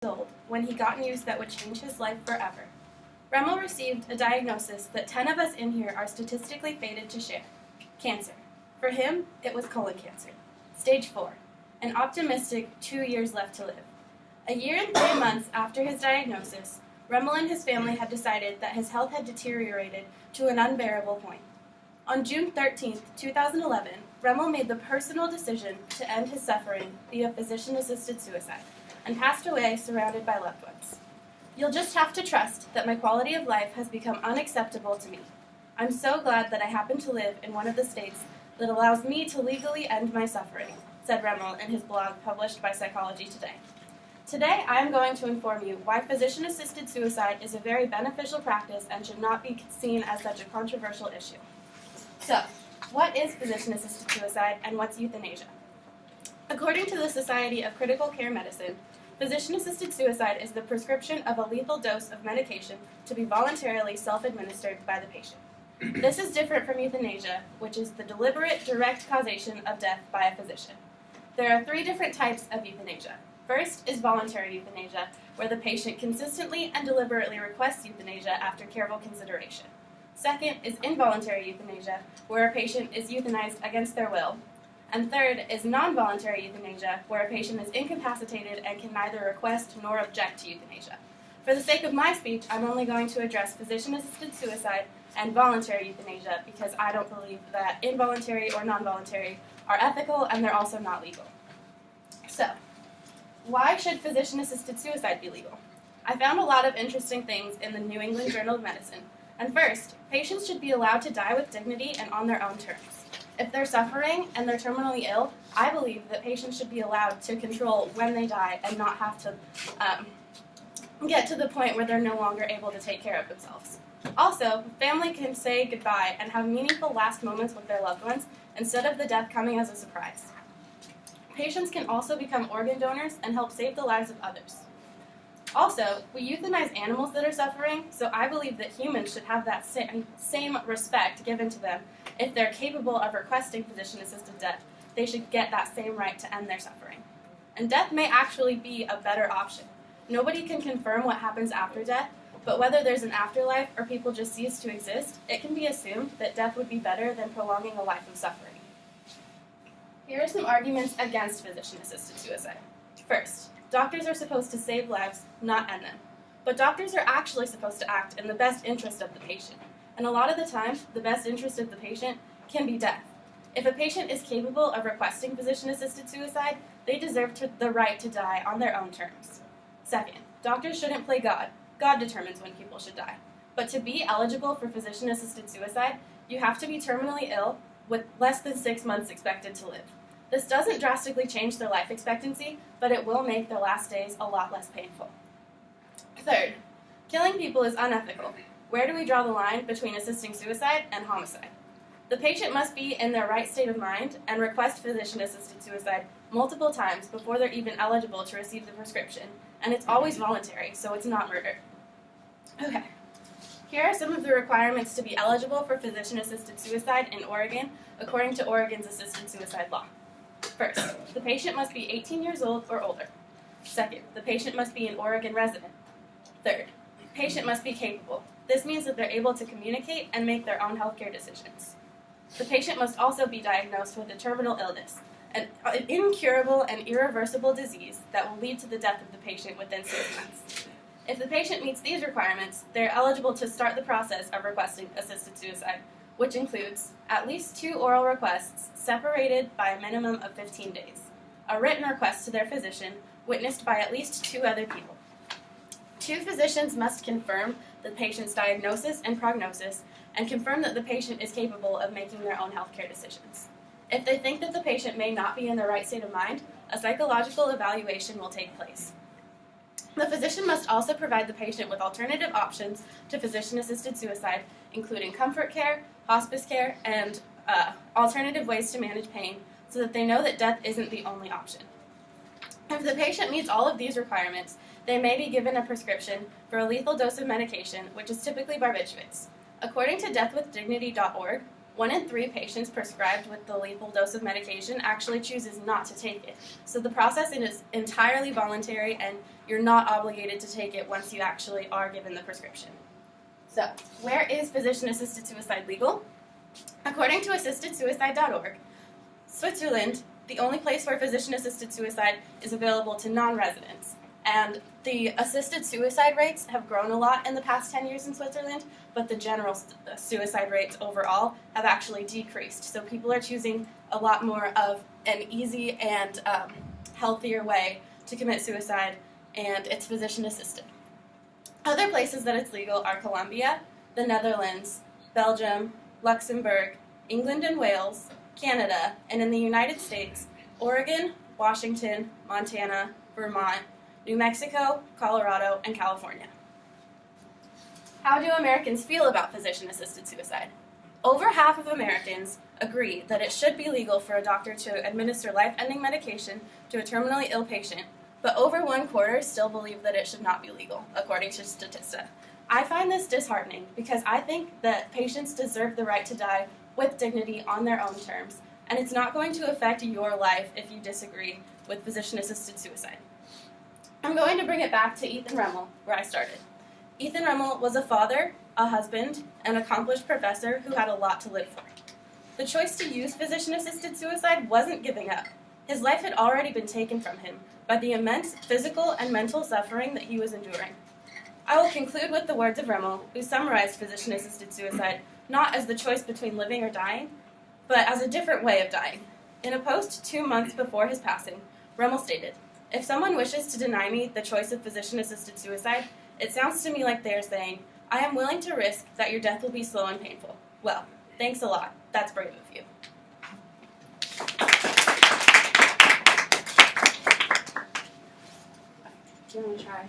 old when he got news that would change his life forever. Remmel received a diagnosis that 10 of us in here are statistically fated to share: cancer. For him, it was colon cancer, stage 4, an optimistic 2 years left to live. A year and 3 months after his diagnosis, Remmel and his family had decided that his health had deteriorated to an unbearable point. On June 13, 2011, Remmel made the personal decision to end his suffering via physician-assisted suicide and passed away surrounded by loved ones. You'll just have to trust that my quality of life has become unacceptable to me. I'm so glad that I happen to live in one of the states that allows me to legally end my suffering, said Remmel in his blog published by Psychology Today. Today, I am going to inform you why physician-assisted suicide is a very beneficial practice and should not be seen as such a controversial issue. So, what is physician-assisted suicide and what's euthanasia? According to the Society of Critical Care Medicine, physician-assisted suicide is the prescription of a lethal dose of medication to be voluntarily self-administered by the patient. This is different from euthanasia, which is the deliberate, direct causation of death by a physician. There are 3 different types of euthanasia. First is voluntary euthanasia, where the patient consistently and deliberately requests euthanasia after careful consideration. Second is involuntary euthanasia, where a patient is euthanized against their will. And third is non-voluntary euthanasia, where a patient is incapacitated and can neither request nor object to euthanasia. For the sake of my speech, I'm only going to address physician-assisted suicide and voluntary euthanasia because I don't believe that involuntary or non-voluntary are ethical and they're also not legal. So, why should physician-assisted suicide be legal? I found a lot of interesting things in the New England Journal of Medicine. And first, patients should be allowed to die with dignity and on their own terms. If they're suffering and they're terminally ill, I believe that patients should be allowed to control when they die and not have to get to the point where they're no longer able to take care of themselves. Also, family can say goodbye and have meaningful last moments with their loved ones instead of the death coming as a surprise. Patients can also become organ donors and help save the lives of others. Also, we euthanize animals that are suffering, so I believe that humans should have that same respect given to them. If they're capable of requesting physician-assisted death, they should get that same right to end their suffering. And death may actually be a better option. Nobody can confirm what happens after death, but whether there's an afterlife or people just cease to exist, it can be assumed that death would be better than prolonging a life of suffering. Here are some arguments against physician-assisted suicide. First, doctors are supposed to save lives, not end them. But doctors are actually supposed to act in the best interest of the patient. And a lot of the time, the best interest of the patient can be death. If a patient is capable of requesting physician-assisted suicide, they deserve the right to die on their own terms. Second, doctors shouldn't play God. God determines when people should die. But to be eligible for physician-assisted suicide, you have to be terminally ill with less than 6 months expected to live. This doesn't drastically change their life expectancy, but it will make their last days a lot less painful. Third, killing people is unethical. Where do we draw the line between assisting suicide and homicide? The patient must be in their right state of mind and request physician-assisted suicide multiple times before they're even eligible to receive the prescription, and it's always voluntary, so it's not murder. Okay, here are some of the requirements to be eligible for physician-assisted suicide in Oregon, according to Oregon's assisted suicide law. First, the patient must be 18 years old or older. Second, the patient must be an Oregon resident. Third, the patient must be capable. This means that they're able to communicate and make their own healthcare decisions. The patient must also be diagnosed with a terminal illness, an incurable and irreversible disease that will lead to the death of the patient within 6 months. If the patient meets these requirements, they're eligible to start the process of requesting assisted suicide, which includes at least 2 oral requests separated by a minimum of 15 days, a written request to their physician witnessed by at least 2 other people. 2 physicians must confirm the patient's diagnosis and prognosis and confirm that the patient is capable of making their own healthcare decisions. If they think that the patient may not be in the right state of mind, a psychological evaluation will take place. The physician must also provide the patient with alternative options to physician-assisted suicide, including comfort care, hospice care, and alternative ways to manage pain so that they know that death isn't the only option. If the patient meets all of these requirements, they may be given a prescription for a lethal dose of medication, which is typically barbiturates. According to deathwithdignity.org, 1 in 3 patients prescribed with the lethal dose of medication actually chooses not to take it. So the process is entirely voluntary, and you're not obligated to take it once you actually are given the prescription. So, where is physician-assisted suicide legal? According to assistedsuicide.org, Switzerland, the only place where physician-assisted suicide is available to non-residents. And the assisted suicide rates have grown a lot in the past 10 years in Switzerland, but the general suicide rates overall have actually decreased. So people are choosing a lot more of an easy and healthier way to commit suicide, and it's physician-assisted. Other places that it's legal are Colombia, the Netherlands, Belgium, Luxembourg, England and Wales, Canada, and in the United States, Oregon, Washington, Montana, Vermont, New Mexico, Colorado, and California. How do Americans feel about physician-assisted suicide? Over half of Americans agree that it should be legal for a doctor to administer life-ending medication to a terminally ill patient, but over 1/4 still believe that it should not be legal, according to Statista. I find this disheartening because I think that patients deserve the right to die with dignity on their own terms, and it's not going to affect your life if you disagree with physician-assisted suicide. I'm going to bring it back to Ethan Remmel, where I started. Ethan Remmel was a father, a husband, an accomplished professor who had a lot to live for. The choice to use physician-assisted suicide wasn't giving up. His life had already been taken from him by the immense physical and mental suffering that he was enduring. I will conclude with the words of Remmel, who summarized physician-assisted suicide not as the choice between living or dying, but as a different way of dying. In a post 2 months before his passing, Remmel stated, "If someone wishes to deny me the choice of physician-assisted suicide, it sounds to me like they're saying, I am willing to risk that your death will be slow and painful. Well, thanks a lot. That's brave of you." Do you want to try?